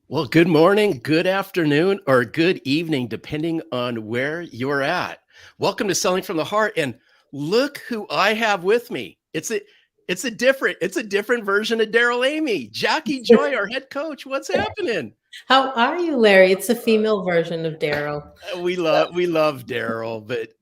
Well, good morning, good afternoon, or good evening, depending on where you're at. Welcome to Selling from the Heart. And look who I have with me. It's a different version of Daryl Amy. Jackie Joy, our head coach. What's happening? How are you, Larry? It's a female version of Daryl. We love Daryl, but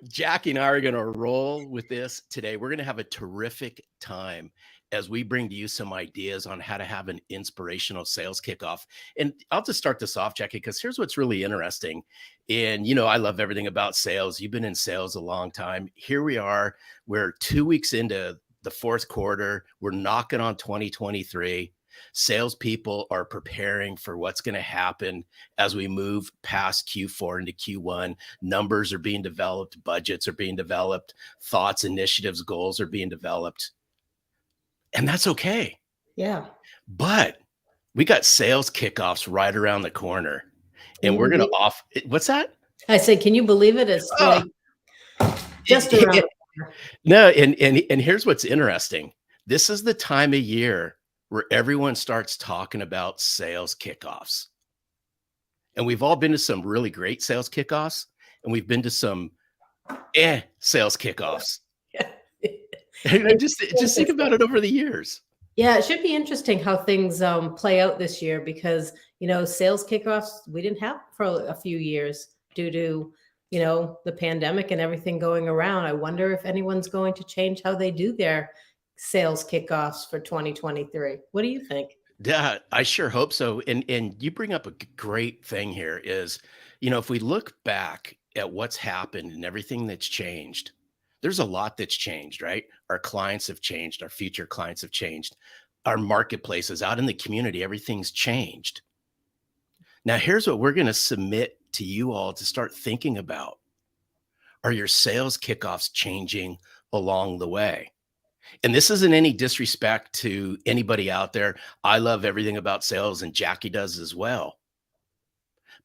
Jackie and I are going to roll with this today. We're going to have a terrific time as we bring to you some ideas on how to have an inspirational sales kickoff. And I'll just start this off, Jackie, because here's what's really interesting. And I love everything about sales. You've been in sales a long time. Here we are. We're 2 weeks into the fourth quarter. We're knocking on 2023. Salespeople are preparing for what's going to happen as we move past Q4 into Q1. Numbers are being developed, budgets are being developed, thoughts, initiatives, goals are being developed. And that's okay. Yeah. But we got sales kickoffs right around the corner. And we're going to what's that? I said, can you believe it? It's like just around the corner. No, and here's what's interesting. This is the time of year where everyone starts talking about sales kickoffs. And we've all been to some really great sales kickoffs, and we've been to some sales kickoffs. And just think about it over the years. Yeah, it should be interesting how things play out this year because, sales kickoffs we didn't have for a few years due to, the pandemic and everything going around. I wonder if anyone's going to change how they do their sales kickoffs for 2023. What do you think? Yeah, I sure hope so. And you bring up a great thing here is, if we look back at what's happened and everything that's changed, there's a lot that's changed, right? Our clients have changed. Our future clients have changed. Our marketplaces out in the community, everything's changed. Now, here's what we're going to submit to you all to start thinking about. Are your sales kickoffs changing along the way? And this isn't any disrespect to anybody out there. I love everything about sales, and Jackie does as well.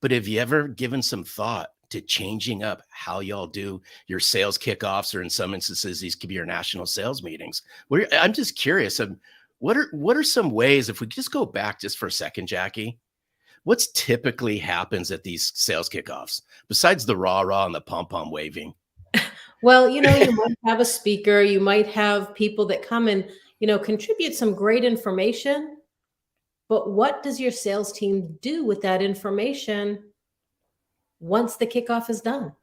But have you ever given some thought to changing up how y'all do your sales kickoffs, or in some instances, these could be your national sales meetings? I'm just curious. What are some ways, if we just go back just for a second, Jackie, what's typically happens at these sales kickoffs besides the rah-rah and the pom-pom waving? Well, you might have a speaker, you might have people that come and, contribute some great information. But what does your sales team do with that information once the kickoff is done?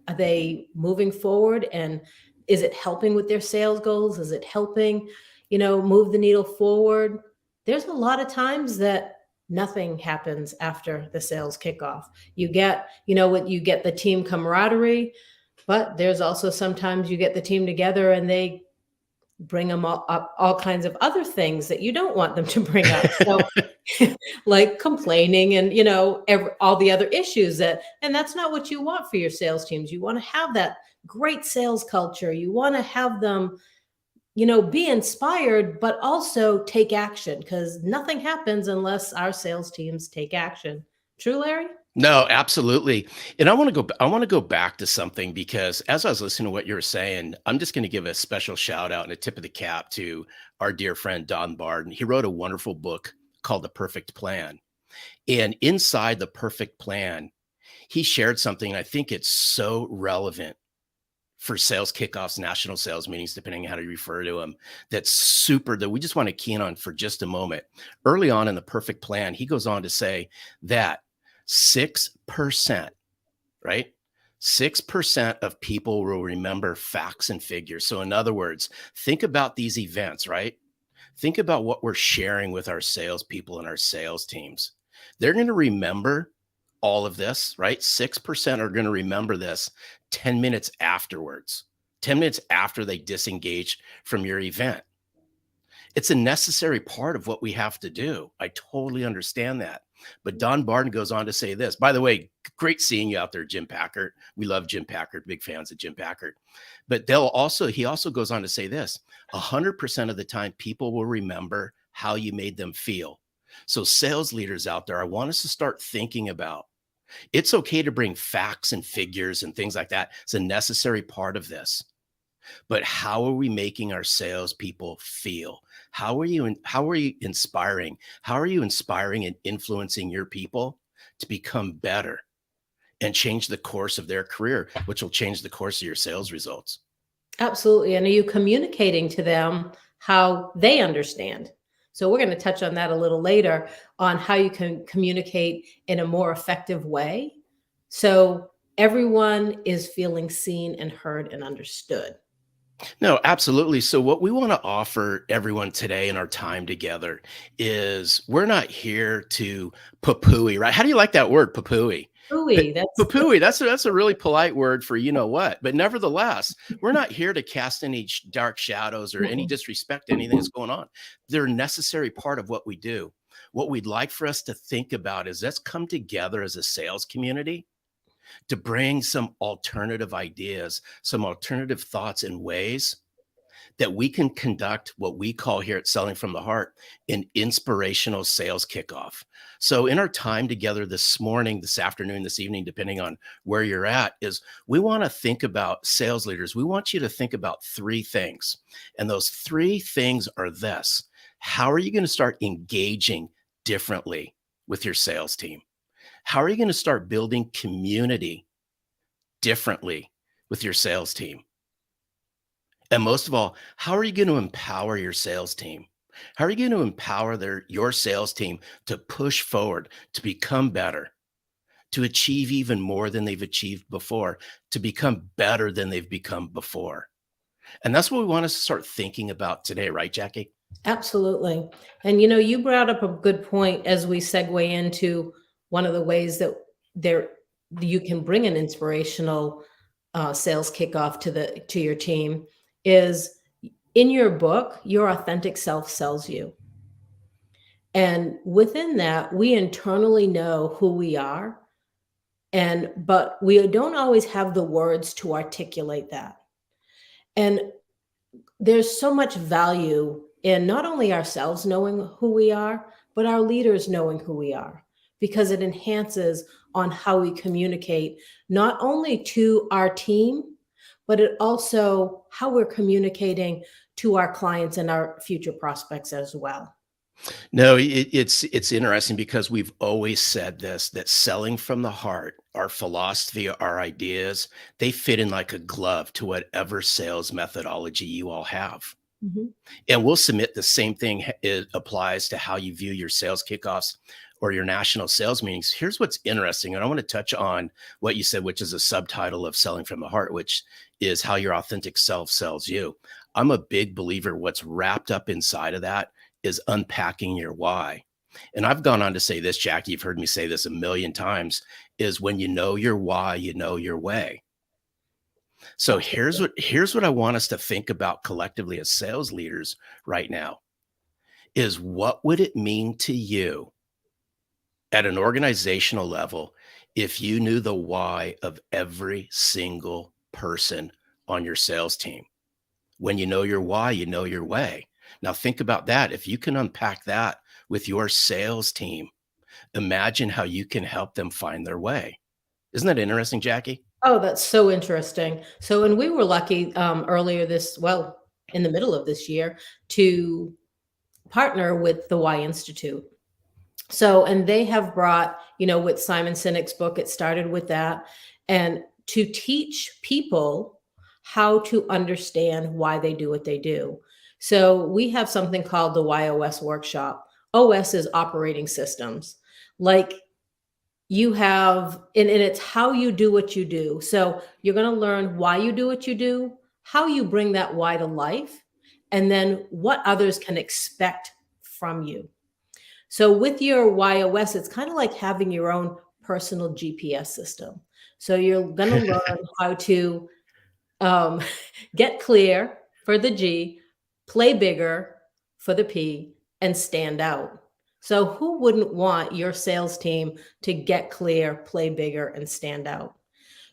Are they moving forward, and is it helping with their sales goals? Is it helping, move the needle forward? There's a lot of times that nothing happens after the sales kickoff. You get, you get the team camaraderie, but there's also sometimes you get the team together and they bring them up all kinds of other things that you don't want them to bring up. So like complaining and, all the other issues and that's not what you want for your sales teams. You want to have that great sales culture. You want to have them, be inspired, but also take action, because nothing happens unless our sales teams take action. True, Larry? No, absolutely. And I want to go back to something, because as I was listening to what you were saying, I'm just going to give a special shout out and a tip of the cap to our dear friend, Don Barden. He wrote a wonderful book called The Perfect Plan. And inside The Perfect Plan, he shared something, and I think it's so relevant for sales kickoffs, national sales meetings, depending on how to refer to them. That we just want to key in on for just a moment. Early on in The Perfect Plan, he goes on to say that 6%, right? 6% of people will remember facts and figures. So in other words, think about these events, right? Think about what we're sharing with our salespeople and our sales teams. They're going to remember all of this, right? 6% are going to remember this 10 minutes afterwards, 10 minutes after they disengage from your event. It's a necessary part of what we have to do. I totally understand that. But Don Barden goes on to say this. By the way, great seeing you out there, Jim Packard. We love Jim Packard, big fans of Jim Packard. But he also goes on to say this: 100% of the time, people will remember how you made them feel. So sales leaders out there, I want us to start thinking about, it's okay to bring facts and figures and things like that. It's a necessary part of this. but how are we making our salespeople feel? How are you inspiring? How are you inspiring and influencing your people to become better and change the course of their career, which will change the course of your sales results? Absolutely. And are you communicating to them how they understand? So we're going to touch on that a little later on how you can communicate in a more effective way. So everyone is feeling seen and heard and understood. No, absolutely. So, what we want to offer everyone today in our time together is we're not here to poo-pooey, right? How do you like that word, poo-pooey? Ooh, that's Poo-pooey, that's a really polite word for you know what. But nevertheless, we're not here to cast any dark shadows or any disrespect to anything that's going on. They're a necessary part of what we do. What we'd like for us to think about is let's come together as a sales community to bring some alternative ideas, some alternative thoughts and ways that we can conduct what we call here at Selling from the Heart an inspirational sales kickoff. So, in our time together this morning, this afternoon, this evening, depending on where you're at, is we want to think about sales leaders. We want you to think about three things. And those three things are this: how are you going to start engaging differently with your sales team? How are you going to start building community differently with your sales team? And most of all, how are you going to empower your sales team? How are you going to empower your sales team to push forward, to become better, to achieve even more than they've achieved before, to become better than they've become before? And that's what we want us to start thinking about today, right, Jackie? absolutely. And you brought up a good point as we segue into one of the ways that there you can bring an inspirational sales kickoff to your team is in your book, your authentic self sells you. And within that, we internally know who we are, but we don't always have the words to articulate that. And there's so much value in not only ourselves knowing who we are, but our leaders knowing who we are, because it enhances on how we communicate, not only to our team, but it also how we're communicating to our clients and our future prospects as well. No, it's interesting because we've always said this that selling from the heart, our philosophy, our ideas, they fit in like a glove to whatever sales methodology you all have. Mhm. And we'll submit the same thing it applies to how you view your sales kickoffs or your national sales meetings. Here's what's interesting. And I want to touch on what you said, which is a subtitle of Selling from the Heart, which is how your authentic self sells you. I'm a big believer what's wrapped up inside of that is unpacking your why. And I've gone on to say this, Jackie, you've heard me say this a million times, is when you know your why, you know your way. So Absolutely. here's what I want us to think about collectively as sales leaders right now is what would it mean to you at an organizational level if you knew the why of every single person on your sales team? When you know your why, you know your way. Now think about that. If you can unpack that with your sales team, imagine how you can help them find their way. Isn't that interesting, Jackie? Oh, that's so interesting. So, and we were lucky in the middle of this year to partner with the Y Institute. So, and they have brought, with Simon Sinek's book, it started with that, and to teach people how to understand why they do what they do. So, we have something called the YOS workshop. OS is operating systems. Like you have, and it's how you do what you do. So, you're going to learn why you do what you do, how you bring that why to life, and then what others can expect from you. So with your YOS, it's kind of like having your own personal GPS system. So you're going to learn how to um, get clear for the G, play bigger for the P, and stand out. So who wouldn't want your sales team to get clear, play bigger, and stand out?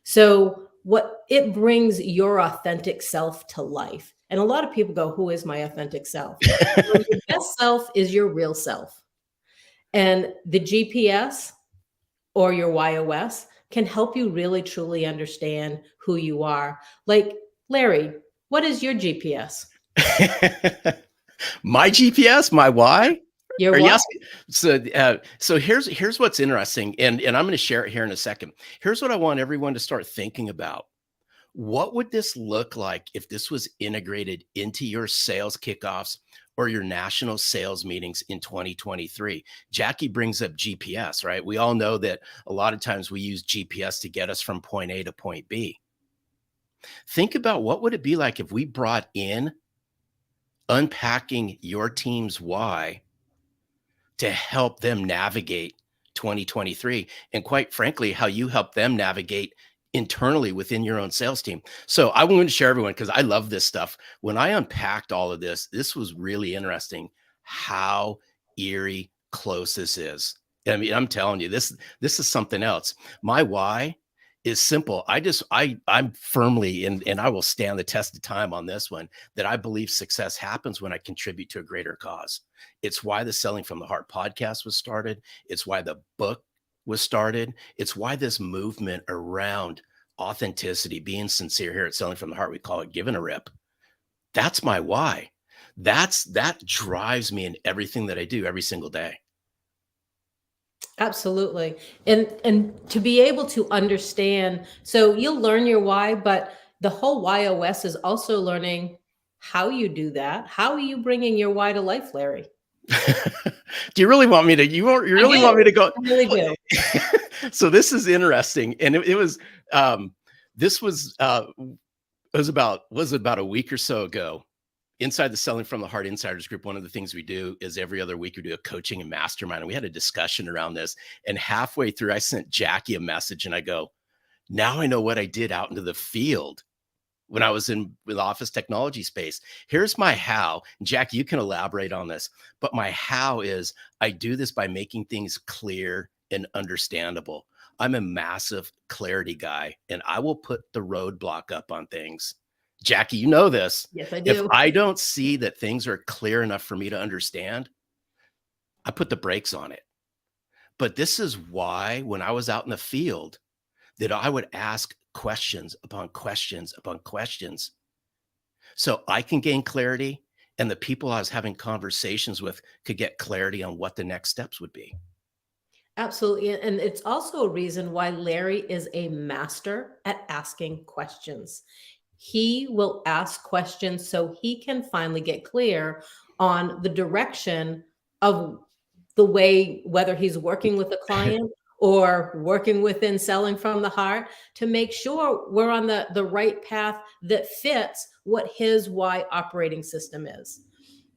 So what it brings your authentic self to life. And a lot of people go, who is my authentic self? Well, your best self is your real self. And the GPS or your YOS can help you really truly understand who you are. Like, Larry, What is your GPS? My GPS, my why? Your Are you what? asking? So here's what's interesting, and I'm going to share it here in a second. Here's what I want everyone to start thinking about. What would this look like if this was integrated into your sales kickoffs or your national sales meetings in 2023? Jackie brings up GPS, right? We all know that a lot of times we use GPS to get us from point A to point B. Think about what would it be like if we brought in unpacking your team's why to help them navigate 2023, and quite frankly, how you help them navigate internally within your own sales team. So I want to share everyone because I love this stuff. When I unpacked all of this, this was really interesting how eerie close this is. I mean, I'm telling you, this is something else. My why is simple. I'm firmly and I will stand the test of time on this one, that I believe success happens when I contribute to a greater cause. It's why the Selling from the Heart podcast was started. It's why the book was started. It's why this movement around authenticity, being sincere here at Selling from the Heart, we call it giving a rip. That's my why. That drives me in everything that I do every single day. Absolutely. And to be able to understand, so you'll learn your why, but the whole YOS is also learning how you do that. How are you bringing your why to life, Larry? Do you really want me to, you I really want me do. to go? I really do. So this is interesting. And it was, this was, was about a week or so ago. Inside the Selling from the Heart Insiders group, one of the things we do is every other week we do a coaching and mastermind. And we had a discussion around this. And halfway through, I sent Jackie a message and I go, now I know what I did out into the field when I was in the office technology space. Here's my how. Jackie, you can elaborate on this, but my how is I do this by making things clear and understandable. I'm a massive clarity guy, and I will put the roadblock up on things. Jackie, you know this. Yes, I If do. I don't see that things are clear enough for me to understand, I put the brakes on it. But this is why when I was out in the field, that I would ask questions upon questions upon questions so I can gain clarity, and the people I was having conversations with could get clarity on what the next steps would be. Absolutely. And it's also a reason why Larry is a master at asking questions. He will ask questions so he can finally get clear on the direction of the way, whether he's working with a client or working within Selling from the Heart, to make sure we're on the right path that fits what his why operating system is.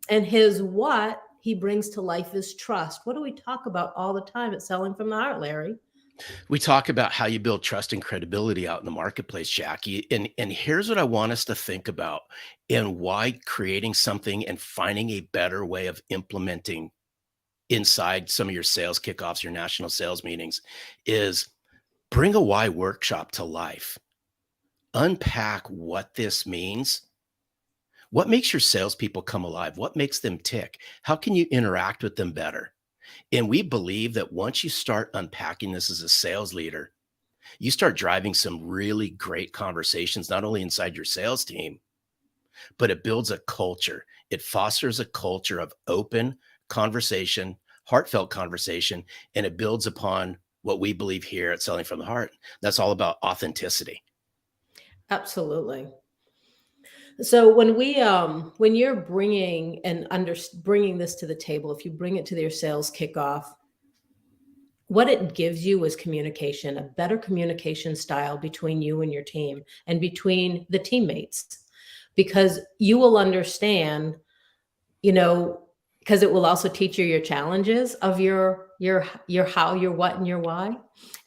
And his what he brings to life is trust. What do we talk about all the time at Selling from the Heart, Larry? We talk about how you build trust and credibility out in the marketplace, Jackie. And here's what I want us to think about, and why creating something and finding a better way of implementing inside some of your sales kickoffs, your national sales meetings, is bring a why workshop to life. Unpack what this means. What makes your salespeople come alive? What makes them tick? How can you interact with them better? And we believe that once you start unpacking this as a sales leader, you start driving some really great conversations, not only inside your sales team, but it builds a culture. It fosters a culture of open conversation, heartfelt conversation, and it builds upon what we believe here at Selling from the Heart. That's all about authenticity. Absolutely. So when you're bringing this to the table, if you bring it to their sales kickoff, what it gives you is communication, a better communication style between you and your team and between the teammates, because you will understand, you know, because it will also teach you your challenges of your how, your what, and your why.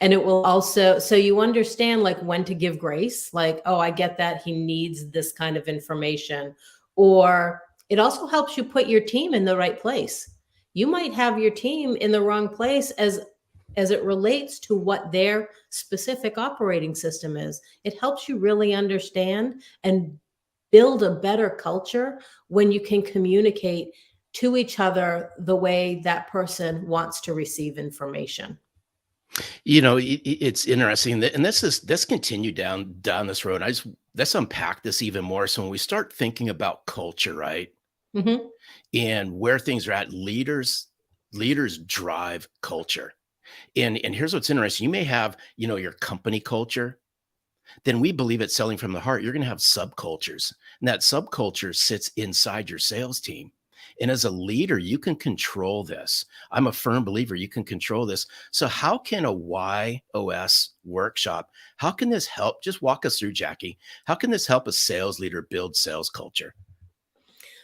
And it will also, so you understand like when to give grace, like, oh, I get that he needs this kind of information. Or it also helps you put your team in the right place. You might have your team in the wrong place as it relates to what their specific operating system is. It helps you really understand and build a better culture when you can communicate to each other the way that person wants to receive information. It's interesting that, and let's continue down this road. Let's unpack this even more. So when we start thinking about culture, right, Mhm. and where things are at, leaders drive culture. And here's what's interesting: you may have, your company culture. Then we believe it's selling from the heart. You're going to have subcultures, and that subculture sits inside your sales team. And as a leader, you can control this. I'm a firm believer you can control this. So how can a YOS workshop, how can this help? Just walk us through, Jackie. How can this help a sales leader build sales culture?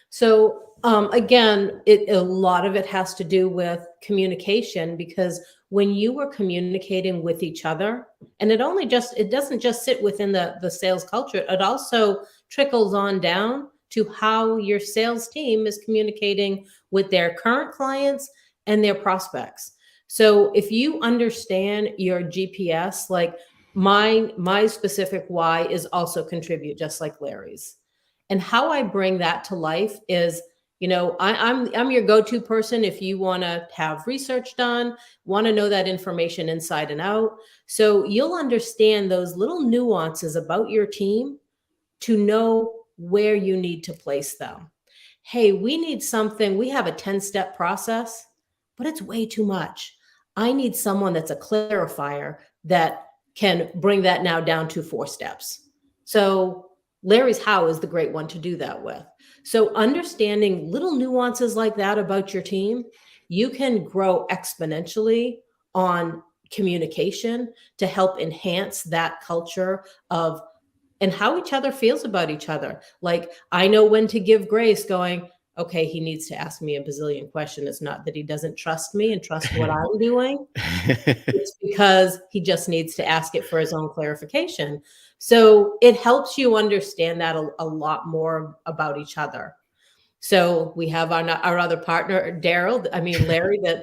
So again, a lot of it has to do with communication, because when you are communicating with each other, and it doesn't just sit within the sales culture, it also trickles on down to how your sales team is communicating with their current clients and their prospects. So if you understand your GPS, like my specific why is also contribute, just like Larry's. And how I bring that to life is, I'm your go-to person if you want to have research done, want to know that information inside and out. So you'll understand those little nuances about your team to know where you need to place them. Hey, we need something. We have a 10-step process, but it's way too much. I need someone that's a clarifier that can bring that now down to 4 steps. So Larry's how is the great one to do that with. So understanding little nuances like that about your team, you can grow exponentially on communication to help enhance that culture of and how each other feels about each other. Like, I know when to give grace, going, okay, he needs to ask me a bazillion questions. It's not that he doesn't trust me and trust what I'm doing. It's because he just needs to ask it for his own clarification. So it helps you understand that a lot more about each other. So we have our other partner, Larry, Daryl,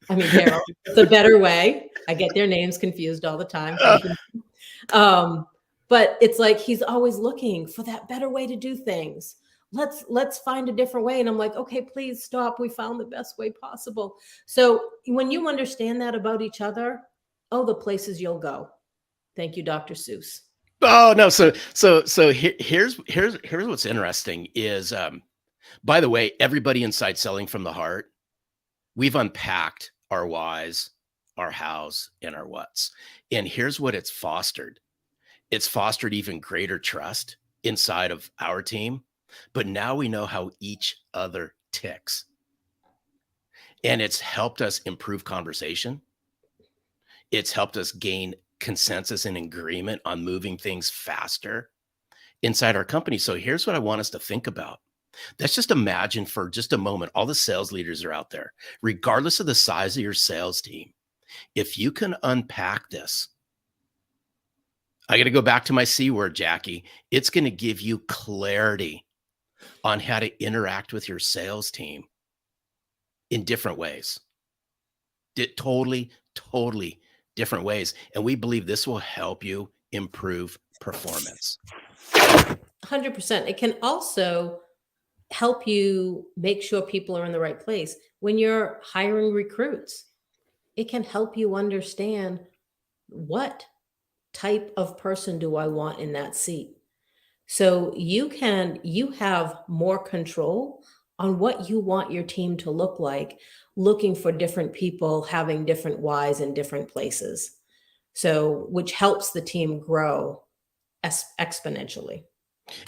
it's a better way. I get their names confused all the time. Thank you. But it's like he's always looking for that better way to do things. Let's find a different way. And I'm like, okay, please stop. We found the best way possible. So when you understand that about each other, oh, the places you'll go. Thank you, Dr. Seuss. Oh no. Here's what's interesting is, by the way, everybody inside Selling from the Heart, we've unpacked our whys, our hows, and our whats. And here's what it's fostered. It's fostered even greater trust inside of our team. But now we know how each other ticks. And it's helped us improve conversation. It's helped us gain consensus and agreement on moving things faster inside our company. So here's what I want us to think about. Let's just imagine for just a moment, all the sales leaders are out there, regardless of the size of your sales team. If you can unpack this, I got to go back to my C word, Jackie. It's going to give you clarity on how to interact with your sales team in different ways. Totally, totally different ways. And we believe this will help you improve performance. 100%. It can also help you make sure people are in the right place. When you're hiring recruits, it can help you understand what type of person do I want in that seat. So you have more control on what you want your team to look like, looking for different people, having different whys in different places. So, which helps the team grow exponentially.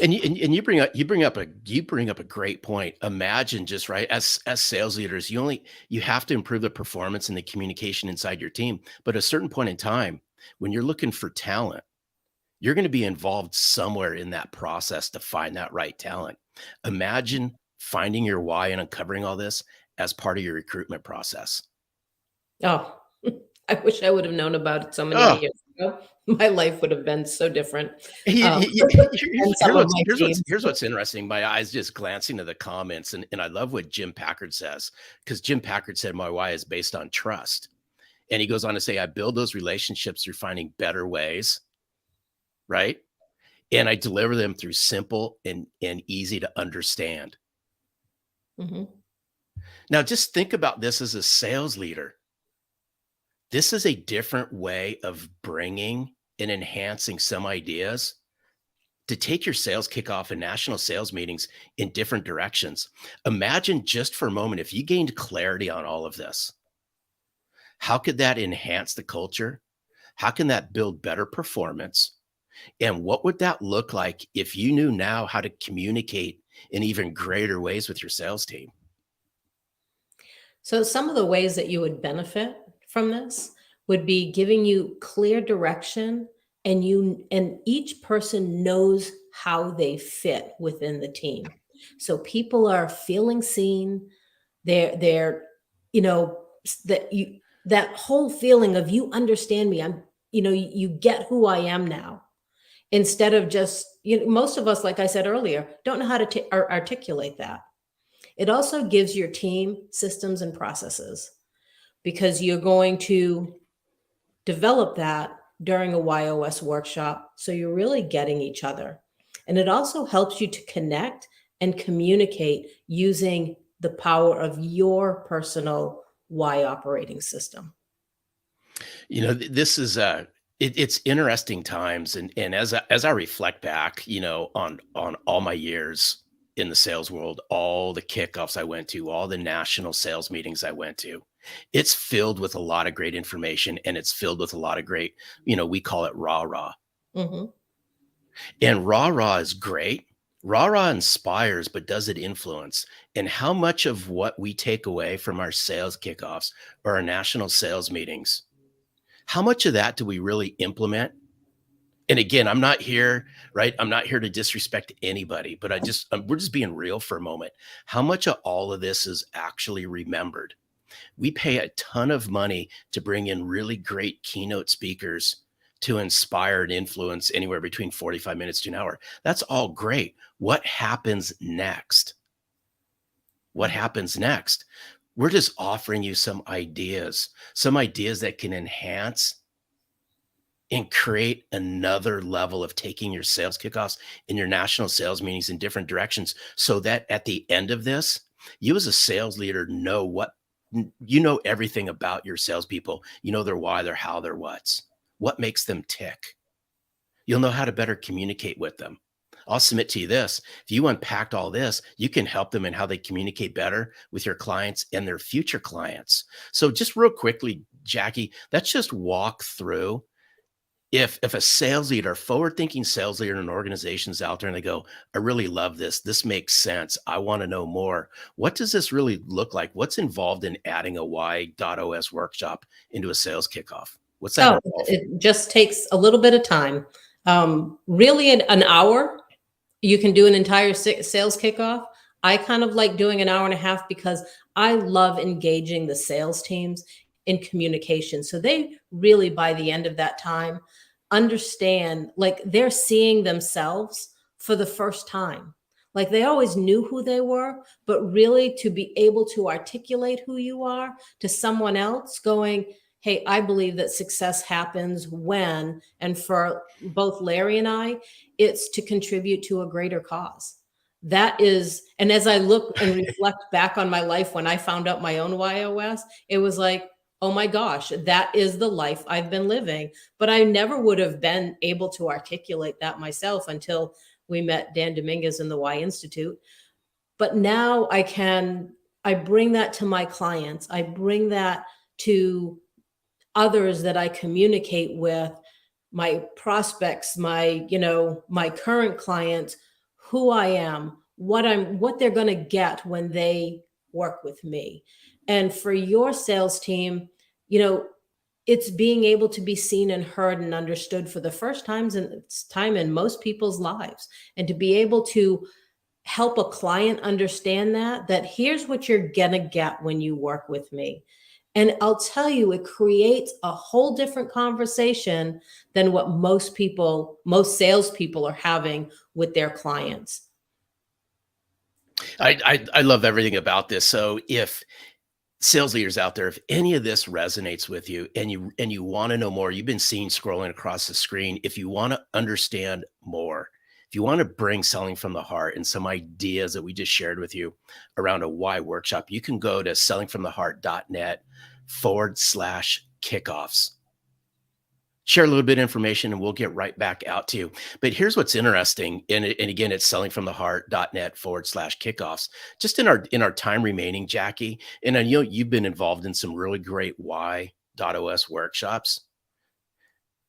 And you bring up a great point. Imagine just right as sales leaders, you have to improve the performance and the communication inside your team. But at a certain point in time, when you're looking for talent, you're going to be involved somewhere in that process to find that right talent. Imagine finding your why and uncovering all this as part of your recruitment process. Oh, I wish I would have known about it so many Oh, years ago. My life would have been so different. Um, here's, and some of my teams. here's what's interesting. My eyes just glancing to the comments, and I love what Jim Packard says, because Jim Packard said my why is based on trust. And he goes on to say, I build those relationships through finding better ways, right? And I deliver them through simple and easy to understand. Mhm. Now, just think about this as a sales leader. This is a different way of bringing and enhancing some ideas to take your sales kickoff and national sales meetings in different directions. Imagine just for a moment if you gained clarity on all of this. How could that enhance the culture? How can that build better performance? And what would that look like if you knew now how to communicate in even greater ways with your sales team? So some of the ways that you would benefit from this would be giving you clear direction, and each person knows how they fit within the team. So people are feeling seen. They're you know that you that whole feeling of you understand me. You get who I am now, instead of just, most of us, like I said earlier, don't know how to articulate that. It also gives your team systems and processes, because you're going to develop that during a YOS workshop. So you're really getting each other. And it also helps you to connect and communicate using the power of your personal Y operating system. This is it's interesting times, and as I reflect back, on all my years in the sales world, all the kickoffs I went to, all the national sales meetings I went to, it's filled with a lot of great information, and it's filled with a lot of great, we call it rah rah, Mhm. and rah rah is great. Rah rah inspires, but does it influence? And how much of what we take away from our sales kickoffs or our national sales meetings, how much of that do we really implement? And again, I'm not here, right? I'm not here to disrespect anybody, but we're just being real for a moment. How much of all of this is actually remembered? We pay a ton of money to bring in really great keynote speakers to inspire and influence anywhere between 45 minutes to an hour. That's all great. What happens next? What happens next? We're just offering you some ideas that can enhance and create another level of taking your sales kickoffs and your national sales meetings in different directions, so that at the end of this, you as a sales leader you know everything about your salespeople. You know their why, their how, their what's, what makes them tick. You'll know how to better communicate with them. I'll submit to you this: if you unpacked all this, you can help them in how they communicate better with your clients and their future clients. So just real quickly, Jackie, let's just walk through, if a sales leader, forward-thinking sales leader in an organization's out there and they go, I really love this. This makes sense. I want to know more. What does this really look like? What's involved in adding a Y.OS workshop into a sales kickoff? What's that Oh, involve? it just takes a little bit of time. Really, an hour, you can do an entire sales kickoff. I kind of like doing an hour and a half, because I love engaging the sales teams in communication. So they really, by the end of that time, understand, like, they're seeing themselves for the first time. Like, they always knew who they were, but really to be able to articulate who you are to someone else, going, hey, I believe that success happens when, and for both Larry and I, it's to contribute to a greater cause. That is, and as I look and reflect back on my life when I found out my own YOS, it was like, oh my gosh, that is the life I've been living. But I never would have been able to articulate that myself until we met Dan Dominguez in the Y Institute. But now I bring that to my clients. I bring that to others that I communicate with, my prospects, my current clients, who I am, what they're going to get when they work with me. And for your sales team, you know, it's being able to be seen and heard and understood for the first time in most people's lives, and to be able to help a client understand that here's what you're gonna get when you work with me. And I'll tell you, it creates a whole different conversation than what most salespeople are having with their clients. I love everything about this. So if sales leaders out there, if any of this resonates with you and you want to know more, you've been seeing scrolling across the screen. If you want to understand more, if you want to bring selling from the heart and some ideas that we just shared with you around a why workshop, you can go to sellingfromtheheart.net kickoffs. Share a little bit of information and we'll get right back out to you. But here's what's interesting. And again, it's sellingfromtheheart.net/kickoffs. Just in our time remaining, Jackie, and I know you've been involved in some really great Y.os workshops.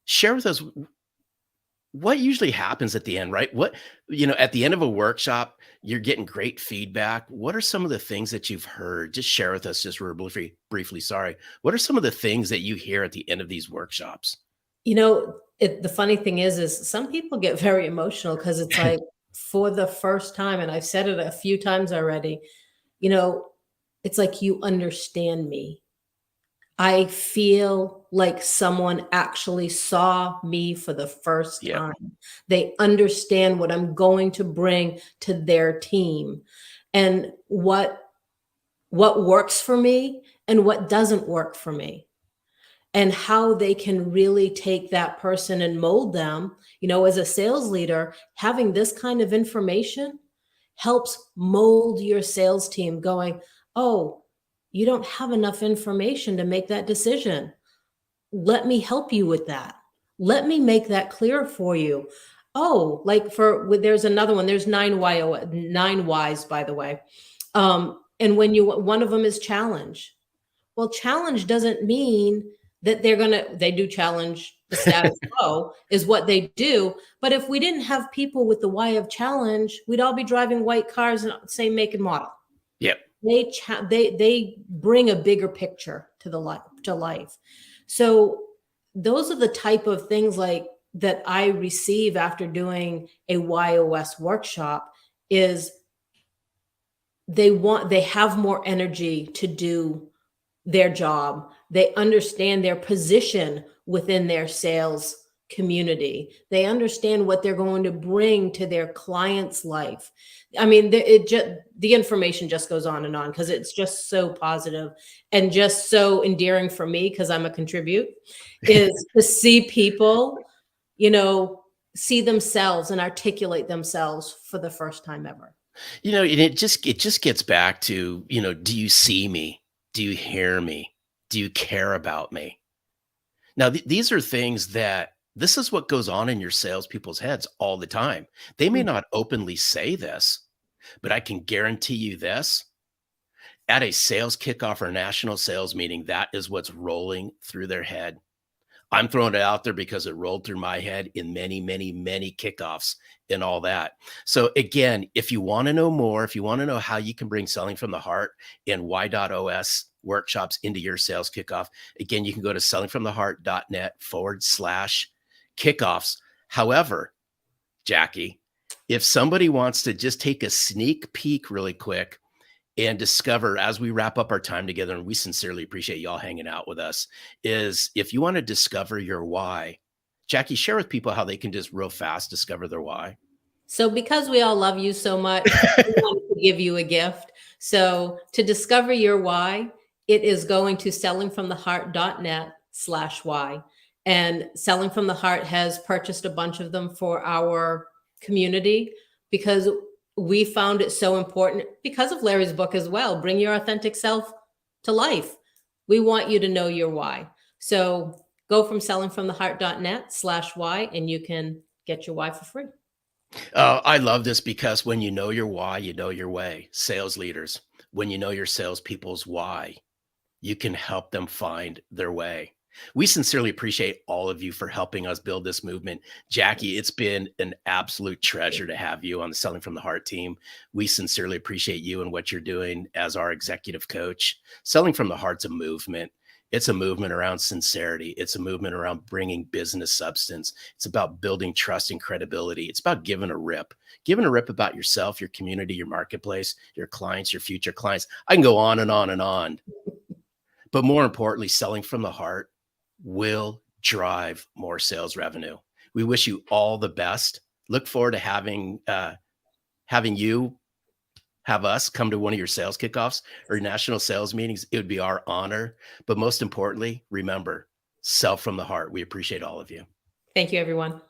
Share with us what usually happens at the end, right? At the end of a workshop, you're getting great feedback. What are some of the things that you've heard? Just share with us just real briefly. Sorry. What are some of the things that you hear at the end of these workshops? The funny thing is some people get very emotional because it's like for the first time, and I've said it a few times already, it's like you understand me. I feel like someone actually saw me for the first Yep. time. They understand what I'm going to bring to their team and what works for me and what doesn't work for me, and how they can really take that person and mold them. As a sales leader, having this kind of information helps mold your sales team going, oh, you don't have enough information to make that decision. Let me help you with that. Let me make that clear for you. Oh, there's another one. There's 9 Ys, by the way. And one of them is challenge. Well, challenge doesn't mean that they do challenge the status quo is what they do. But if we didn't have people with the Y of challenge, we'd all be driving white cars and same make and model. Yep. They bring a bigger picture to life. So those are the type of things like that I receive after doing a YOS workshop is they have more energy to do their job. They understand their position within their sales community. They understand what they're going to bring to their client's life. I mean, the information just goes on and on because it's just so positive and just so endearing for me because I'm a contribute is to see people, see themselves and articulate themselves for the first time ever. And it just gets back to, do you see me? Do you hear me? Do you care about me? Now, these are things this is what goes on in your salespeople's heads all the time. They may not openly say this, but I can guarantee you this. At a sales kickoff or national sales meeting, that is what's rolling through their head. I'm throwing it out there because it rolled through my head in many, many, many kickoffs and all that. So again, if you want to know more, if you want to know how you can bring selling from the heart and Y.os workshops into your sales kickoff, again, you can go to sellingfromtheheart.net/kickoffs. However, Jackie, if somebody wants to just take a sneak peek really quick and discover as we wrap up our time together, and we sincerely appreciate y'all hanging out with us, is if you want to discover your why, Jackie, share with people how they can just real fast discover their why. So because we all love you so much, we wanted to give you a gift. So to discover your why, it is going to sellingfromtheheart.net/why. And Selling from the Heart has purchased a bunch of them for our community because we found it so important because of Larry's book as well. Bring your authentic self to life. We want you to know your why. So go from sellingfromtheheart.net/why and you can get your why for free. I love this because when you know your why, you know your way. Sales leaders, when you know your salespeople's why, you can help them find their way. We sincerely appreciate all of you for helping us build this movement. Jackie, it's been an absolute treasure to have you on the Selling from the Heart team. We sincerely appreciate you and what you're doing as our executive coach. Selling from the Heart's a movement. It's a movement around sincerity. It's a movement around bringing business substance. It's about building trust and credibility. It's about giving a rip about yourself, your community, your marketplace, your clients, your future clients. I can go on and on and on. But more importantly, selling from the heart will drive more sales revenue. We wish you all the best. Look forward to having you have us come to one of your sales kickoffs or national sales meetings. It would be our honor. But most importantly, remember, sell from the heart. We appreciate all of you. Thank you, everyone.